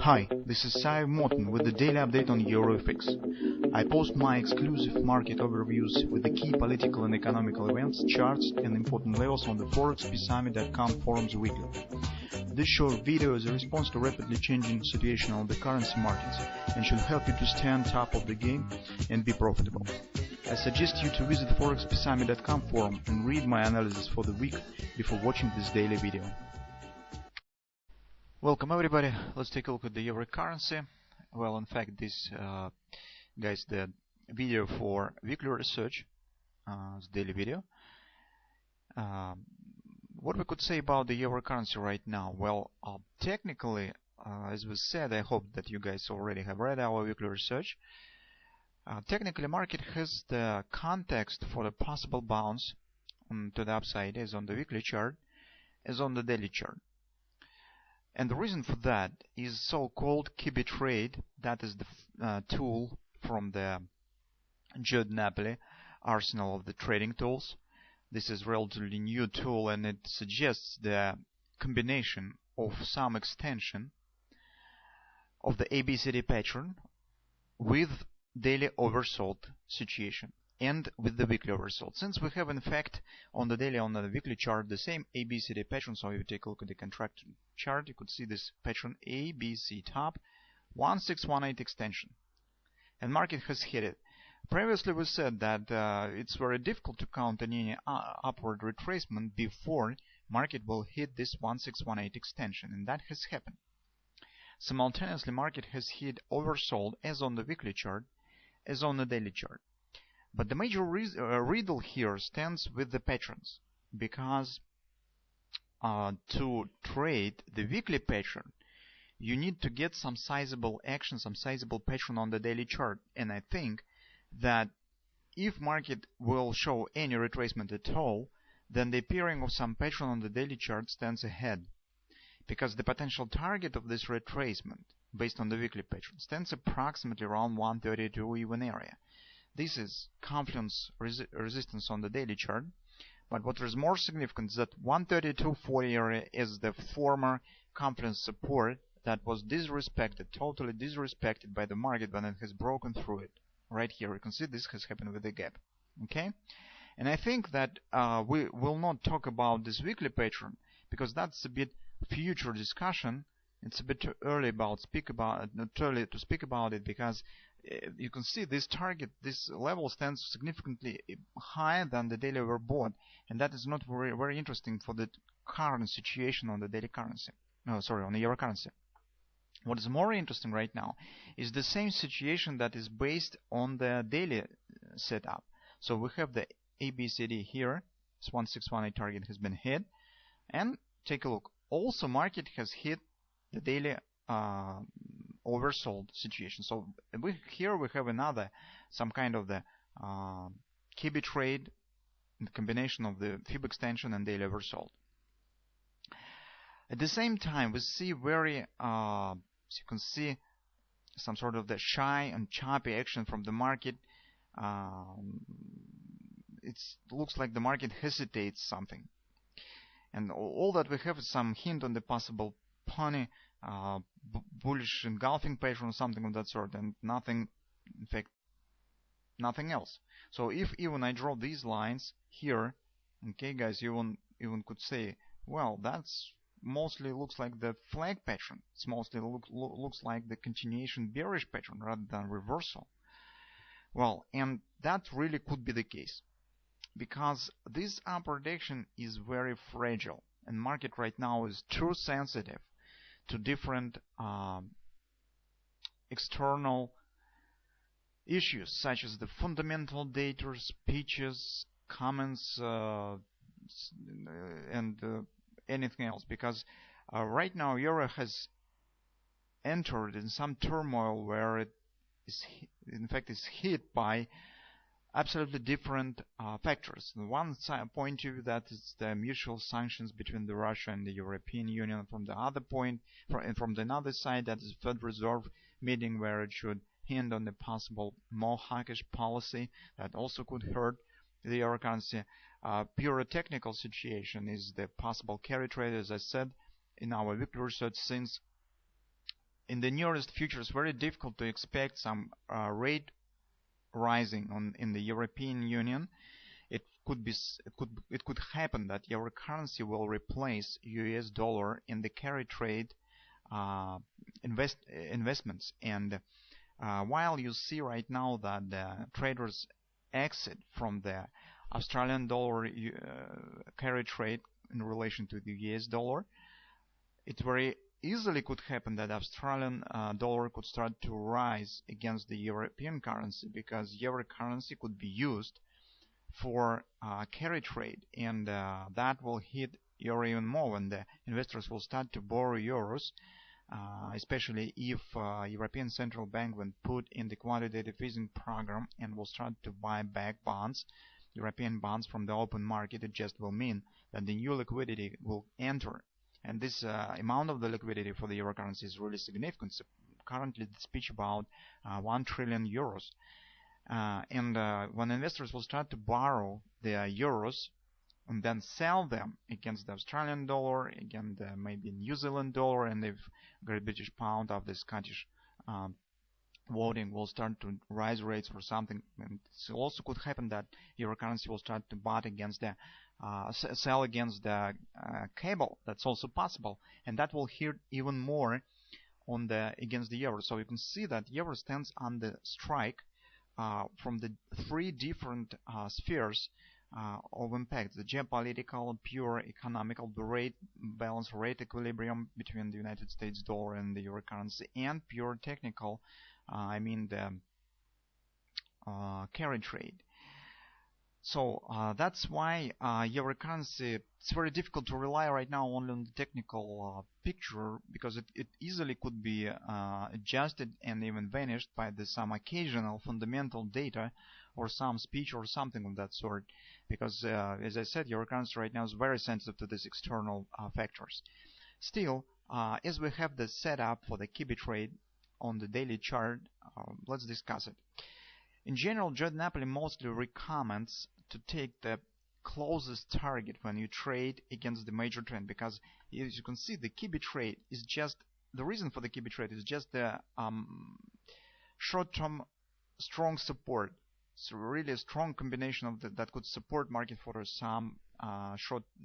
Hi, this is Sive Morten with the daily update on EuroFX. I post my exclusive market overviews with the key political and economical events, charts and important levels on the ForexPeaceArmy.com forums weekly. This short video is a response to rapidly changing situation on the currency markets and should help you to stay on top of the game and be profitable. I suggest you to visit the ForexPeaceArmy.com forum and read my analysis for the week before watching this daily video. Welcome everybody. Let's take a look at the euro currency. Well, in fact, this guys, the video for weekly research, this daily video. What we could say about the euro currency right now? Well, technically, as we said, I hope that you guys already have read our weekly research. Technically, market has the context for the possible bounce to the upside as on the weekly chart, as on the daily chart. And the reason for that is so-called Kibi trade. That is the tool from the Judd Napoli arsenal of the trading tools. This is a relatively new tool, and it suggests the combination of some extension of the ABCD pattern with daily oversold situation and with the weekly oversold. Since we have in fact on the daily, on the weekly chart, the same ABCD pattern, so if you take a look at the contracted chart, you could see this pattern ABC top 1618 extension, and market has hit it. Previously we said that it's very difficult to count on any upward retracement before market will hit this 1618 extension, and that has happened. Simultaneously, market has hit oversold as on the weekly chart as on the daily chart. But the major riddle here stands with the patterns, because to trade the weekly pattern, you need to get some sizable action, some sizable pattern on the daily chart. And I think that if market will show any retracement at all, then the appearing of some pattern on the daily chart stands ahead, because the potential target of this retracement based on the weekly pattern stands approximately around 132 even area. This is confluence resistance on the daily chart, but what is more significant is that 132.40 area is the former confluence support that was disrespected, totally disrespected by the market when it has broken through it. Right here, you can see this has happened with the gap. Okay, and I think that we will not talk about this weekly pattern because that's a bit future discussion. It's a bit too early to speak about it, because you can see this target, this level stands significantly higher than the daily overbought, and that is not very interesting for the current situation on the daily currency. No, sorry, on the euro currency. What is more interesting right now is the same situation that is based on the daily setup. So we have the ABCD here. This 1618 target has been hit, and take a look. Also, market has hit the daily oversold situation. So here we have another, some kind of the Kibi trade, the combination of the fib extension and daily oversold. At the same time, we see very, as you can see, some sort of the shy and choppy action from the market. It looks like the market hesitates something, and all that we have is some hint on the possible pony bullish engulfing pattern or something of that sort, and nothing, in fact, nothing else. So if even I draw these lines here, okay guys, you even could say, well, that's mostly looks like the flag pattern. It's mostly looks like the continuation bearish pattern rather than reversal. Well, and that really could be the case, because this upward direction is very fragile, and market right now is too sensitive to different external issues such as the fundamental data, speeches, comments, and anything else, because right now euro has entered in some turmoil where it is in fact is hit by absolutely different factors. On one point of view, that is the mutual sanctions between the Russia and the European Union. From the other point, from the another side, that is Federal Reserve meeting where it should hint on the possible more hawkish policy that also could hurt the euro currency. Pure technical situation is the possible carry trade, as I said in our weekly research, since in the nearest future, it's very difficult to expect some rate rising in the European Union. It could happen that euro currency will replace US dollar in the carry trade investments. And while you see right now that the traders exit from the Australian dollar carry trade in relation to the US dollar, it very easily could happen that Australian dollar could start to rise against the European currency, because euro currency could be used for carry trade, and that will hit euro even more when the investors will start to borrow euros, especially if European Central Bank will put in the quantitative easing program and will start to buy back bonds, European bonds from the open market. It just will mean that the new liquidity will enter, and this amount of the liquidity for the euro currency is really significant. So currently the speech about 1 trillion euros. And when investors will start to borrow their euros and then sell them against the Australian dollar, against maybe New Zealand dollar, and the Great British Pound of the Scottish voting will start to rise rates or something. And it also could happen that euro currency will start to buy against the sell against the cable. That's also possible, and that will hurt even more on against the euro. So you can see that euro stands under strike from the three different spheres of impact: the geopolitical, pure economical, the rate balance, rate equilibrium between the United States dollar and the euro currency, and pure technical, I mean the carry trade. So that's why euro currency, it's very difficult to rely right now only on the technical picture, because it easily could be adjusted and even vanished by some occasional fundamental data or some speech or something of that sort, because as I said, euro currency right now is very sensitive to these external factors. Still, as we have the setup for the Kibi trade on the daily chart, let's discuss it. In general, John Napoli mostly recommends to take the closest target when you trade against the major trend, because as you can see, the Kibi trade is just, the reason for the Kibi trade is just the short-term strong support. So really a strong combination of that could support market for some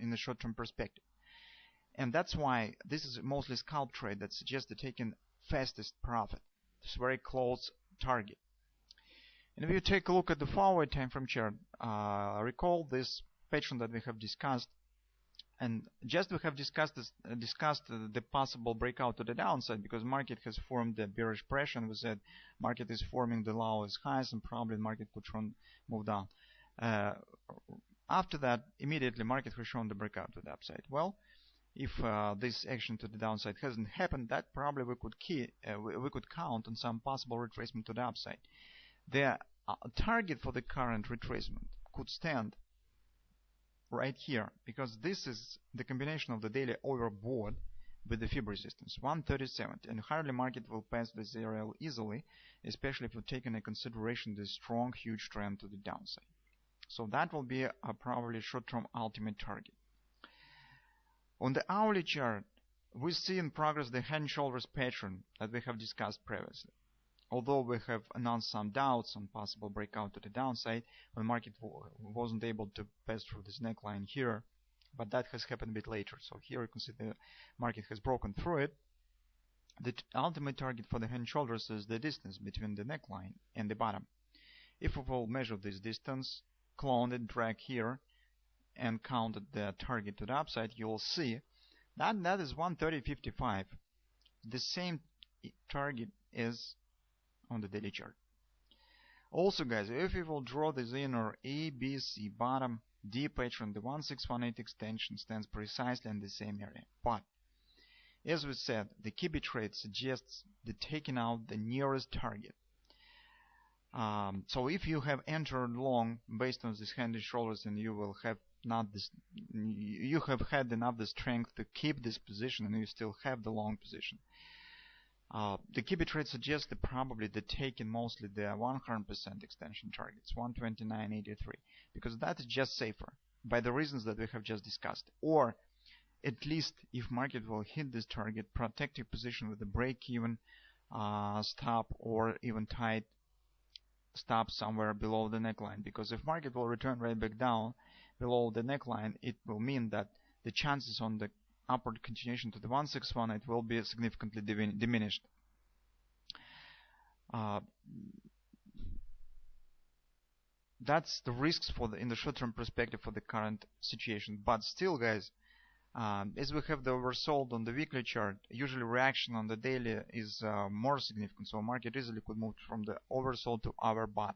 in the short-term perspective. And that's why this is mostly scalp trade that suggests the taking fastest profit. It's a very close target. And if you take a look at the forward time frame chart, recall this pattern that we have discussed, and just we have discussed the possible breakout to the downside, because market has formed the bearish pressure, and we said market is forming the lowest highs, and probably the market could move down. After that, immediately market has shown the breakout to the upside. Well, if this action to the downside hasn't happened, that probably we could count on some possible retracement to the upside. The target for the current retracement could stand right here, because this is the combination of the daily overbought with the Fib resistance 137, and hardly market will pass this area easily, especially if you take into consideration the strong huge trend to the downside. So that will be a probably short-term ultimate target. On the hourly chart, we see in progress the head and shoulders pattern that we have discussed previously. Although we have announced some doubts on possible breakout to the downside when market wasn't able to pass through this neckline here, but that has happened a bit later. So here you can see the market has broken through it. The ultimate target for the head and shoulders is the distance between the neckline and the bottom. If we will measure this distance, clone it, drag here, and count the target to the upside, you will see that that is 130.55. The same target is on the daily chart. Also, guys, if we will draw this inner A, B, C bottom D pattern, the 1618 extension stands precisely in the same area. But as we said, the Kibi trade suggests the taking out the nearest target. So if you have entered long based on this hand and shoulders, and you will have you have had enough the strength to keep this position, and you still have the long position. The Kibi trade suggests that probably the taking mostly the 100% extension targets, 129.83, because that is just safer by the reasons that we have just discussed. Or at least if market will hit this target, protect your position with a break-even stop or even tight stop somewhere below the neckline, because if market will return right back down below the neckline, it will mean that the chances on the upward continuation to the 1618 will be significantly diminished. That's the risks in the short-term perspective for the current situation. But still, guys, as we have the oversold on the weekly chart, usually reaction on the daily is more significant. So market easily could move from the oversold to overbought.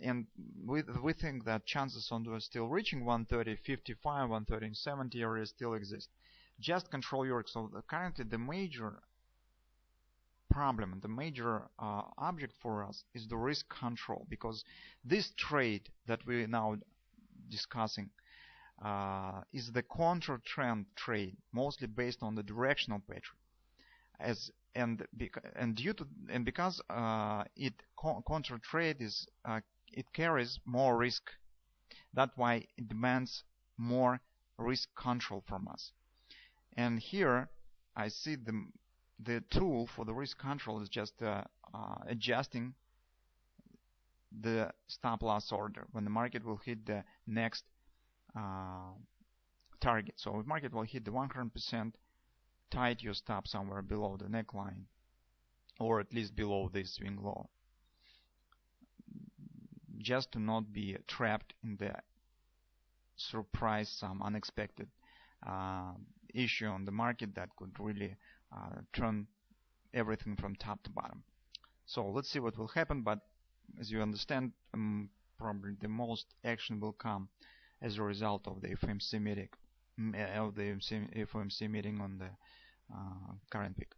And we think that chances on still reaching 130.55, 130.70 area still exist. Just control your risk. So currently the major problem and the major object for us is the risk control, because this trade that we're now discussing is the counter trend trade, mostly based on the directional pattern. Because counter trade is it carries more risk, that's why it demands more risk control from us. And here I see the tool for the risk control is just adjusting the stop loss order when the market will hit the next target. So if market will hit the 100%, tight your stop somewhere below the neckline, or at least below this swing low, just to not be trapped in the surprise, some unexpected issue on the market that could really turn everything from top to bottom. So let's see what will happen, but as you understand, probably the most action will come as a result of the FOMC meeting, on the current week.